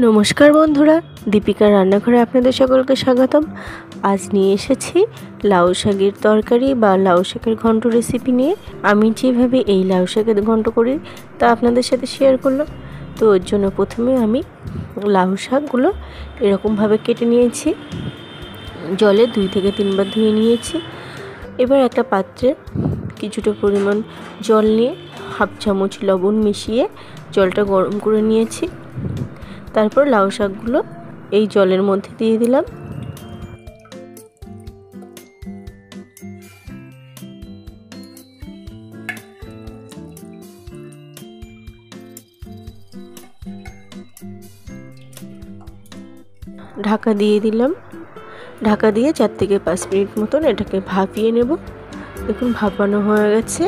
নমস্কার বন্ধুরা, দীপিকার রান্নাঘরে আপনাদের সকলকে স্বাগতম। আজ নিয়ে এসেছি লাউ শাকের তরকারি বা লাউ শাকের ঘন্ট রেসিপি নিয়ে। আমি যেভাবে এই লাউ শাকের ঘন্ট করি তা আপনাদের সাথে শেয়ার করলাম। তো ওর জন্য প্রথমে আমি লাউ শাকগুলো এরকমভাবে কেটে নিয়েছি, জলে 2 থেকে 3 বার ধুয়ে নিয়েছি। এবার একটা পাত্রে কিছুটা পরিমাণ জল নিয়ে হাফ চামচ লবণ মিশিয়ে জলটা গরম করে নিয়েছি। তারপর লাউ শাকগুলো এই জলের মধ্যে দিয়ে দিলাম। ঢাকা দিয়ে দিলাম। ঢাকা দিয়ে 4 থেকে 5 মিনিট মতন এটাকে ভাপিয়ে নেব। দেখুন ভাপানো হয়ে গেছে।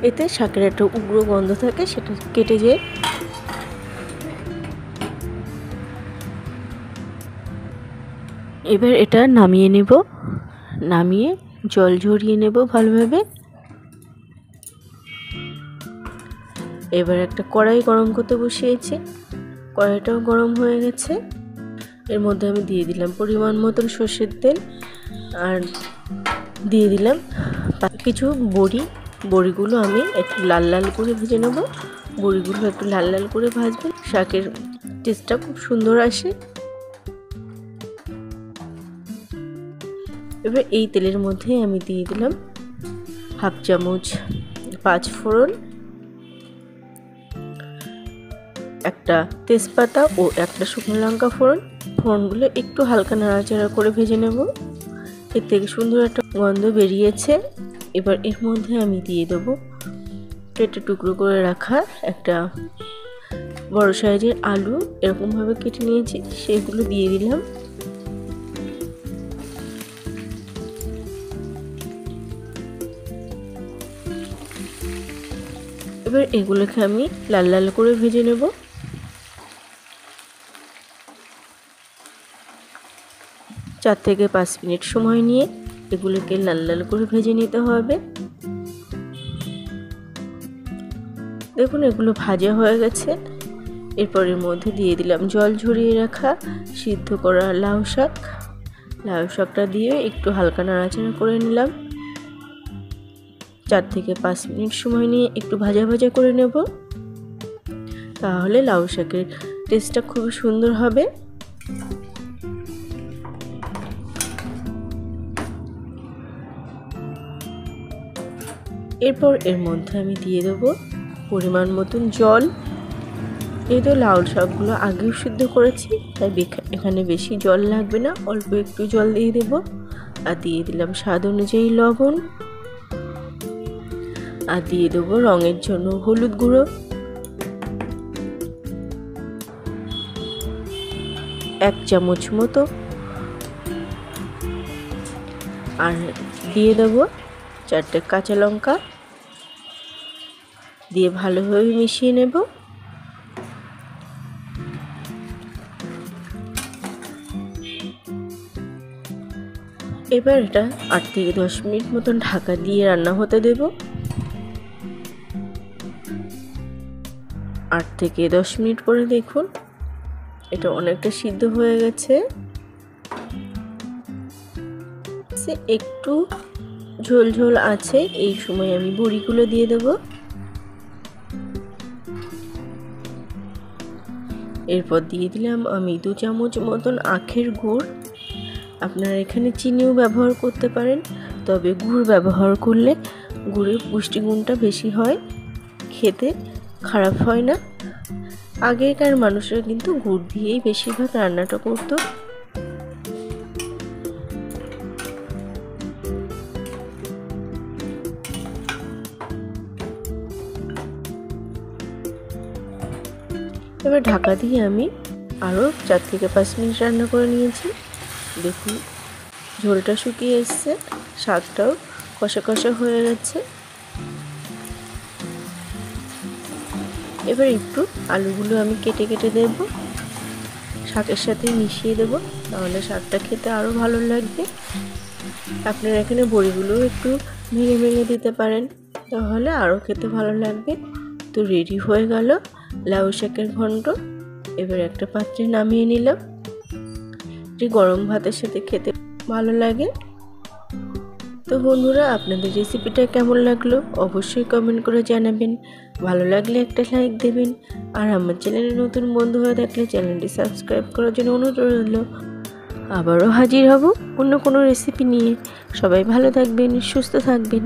এতে শাকের একটা উগ্র গন্ধ থাকে, সেটা কেটে যায়। এবার এটা নামিয়ে নেব। নামিয়ে জল ঝরিয়ে নেব ভালোভাবে। এবার একটা কড়াই গরম করতে বসিয়েছি। কড়াইটাও গরম হয়ে গেছে। এর মধ্যে আমি দিয়ে দিলাম পরিমাণ মতন সর্ষের তেল, আর দিয়ে দিলাম কিছু বড়ি। বড়িগুলো আমি একটু লাল লাল করে ভেজে নেব। বড়িগুলো একটু লাল লাল করে ভাজবেন, শাকের টেস্টটা খুব সুন্দর আসে। এবার এই তেলের মধ্যে আমি দিয়ে দিলাম হাফ চামচ 5 ফোড়ন, একটা তেজপাতা ও একটা শুকনো লঙ্কা ফোড়ন। ফোড়নগুলো একটু হালকা নাড়াচাড়া করে ভেজে নেব। এর থেকে সুন্দর একটা গন্ধ বেরিয়েছে। এবার এর মধ্যে আমি দিয়ে দেবো কেটে টুকরো করে রাখা একটা বড় সাইজের আলু, এরকমভাবে কেটে নিয়েছি, সেগুলো দিয়ে দিলাম। এবার এগুলোকে আমি লাল লাল করে ভেজে নেব। 4 থেকে 5 মিনিট সময় নিয়ে এগুলোকে লাল লাল করে ভেজে নিতে হবে। দেখুন এগুলো ভাজা হয়ে গেছে। এরপর এর মধ্যে দিয়ে দিলাম জল ঝরিয়ে রাখা সিদ্ধ করা লাউ শাক। লাউ শাকটা দিয়ে একটু হালকা নাড়াচাড়া করে নিলাম। 4 থেকে 5 মিনিট সময় নিয়ে একটু ভাজা ভাজা করে নেব, তাহলে লাউ শাকের টেস্টটা খুব সুন্দর হবে। এরপর এর মধ্যে আমি দিয়ে দেবো পরিমাণ মতন জল। এই তো লাউ শাকগুলো আগেও সিদ্ধ করেছি, তাই এখানে বেশি জল লাগবে না, অল্প একটু জল দিয়ে দেব। আর দিয়ে দিলাম স্বাদ অনুযায়ী লবণ, আর দিয়ে দেবো রঙের জন্য হলুদ গুঁড়ো, 1 চামচ মতো, আর দিয়ে দেবো 4টে কাঁচা লঙ্কা দিয়ে ভালোভাবে মিশিয়ে নেব। এবার এটা 8 থেকে 10 মিনিট মতন ঢাকা দিয়ে রান্না হতে দেব। 8 থেকে 10 মিনিট পরে দেখুন এটা অনেকটা সিদ্ধ হয়ে গেছে। একটু ঝোল ঝোল আছে, এই সময় আমি বড়িগুলো দিয়ে দেব। এরপর দিয়ে দিলাম আমি 2 চামচ মতন আখের গুড়। আপনারা এখানে চিনিও ব্যবহার করতে পারেন, তবে গুড় ব্যবহার করলে গুড়ের পুষ্টিগুণটা বেশি হয়, খেতে খারাপ হয় না। আগেকার মানুষরা কিন্তু গুড় দিয়েই বেশিরভাগ রান্নাটা করতো। এবার ঢাকা দিয়ে আমি আরও 4 থেকে 5 মিনিট রান্না করে নিয়েছি। দেখুন ঝোলটা শুকিয়ে এসছে, শাকটাও কষা কষা হয়ে গেছে। এবার একটু আলুগুলো আমি কেটে কেটে দেব, শাকের সাথে মিশিয়ে দেব, তাহলে শাকটা খেতে আরও ভালো লাগবে। আপনারা এখানে বড়িগুলো একটু ভেঙে ভেঙে দিতে পারেন, তাহলে আরও খেতে ভালো লাগবে। তো রেডি হয়ে গেল লাউ শাকের ঘন্ট। এবার একটা পাত্রে নামিয়ে নিলাম। এটি গরম ভাতের সাথে খেতে ভালো লাগে। তো বন্ধুরা, আপনাদের রেসিপিটা কেমন লাগলো অবশ্যই কমেন্ট করে জানাবেন। ভালো লাগলে একটা লাইক দেবেন, আর আমার চ্যানেলে নতুন বন্ধু হয়ে থাকলে চ্যানেলটি সাবস্ক্রাইব করার জন্য অনুরোধ রইল। আবারও হাজির হব অন্য কোনো রেসিপি নিয়ে। সবাই ভালো থাকবেন, সুস্থ থাকবেন।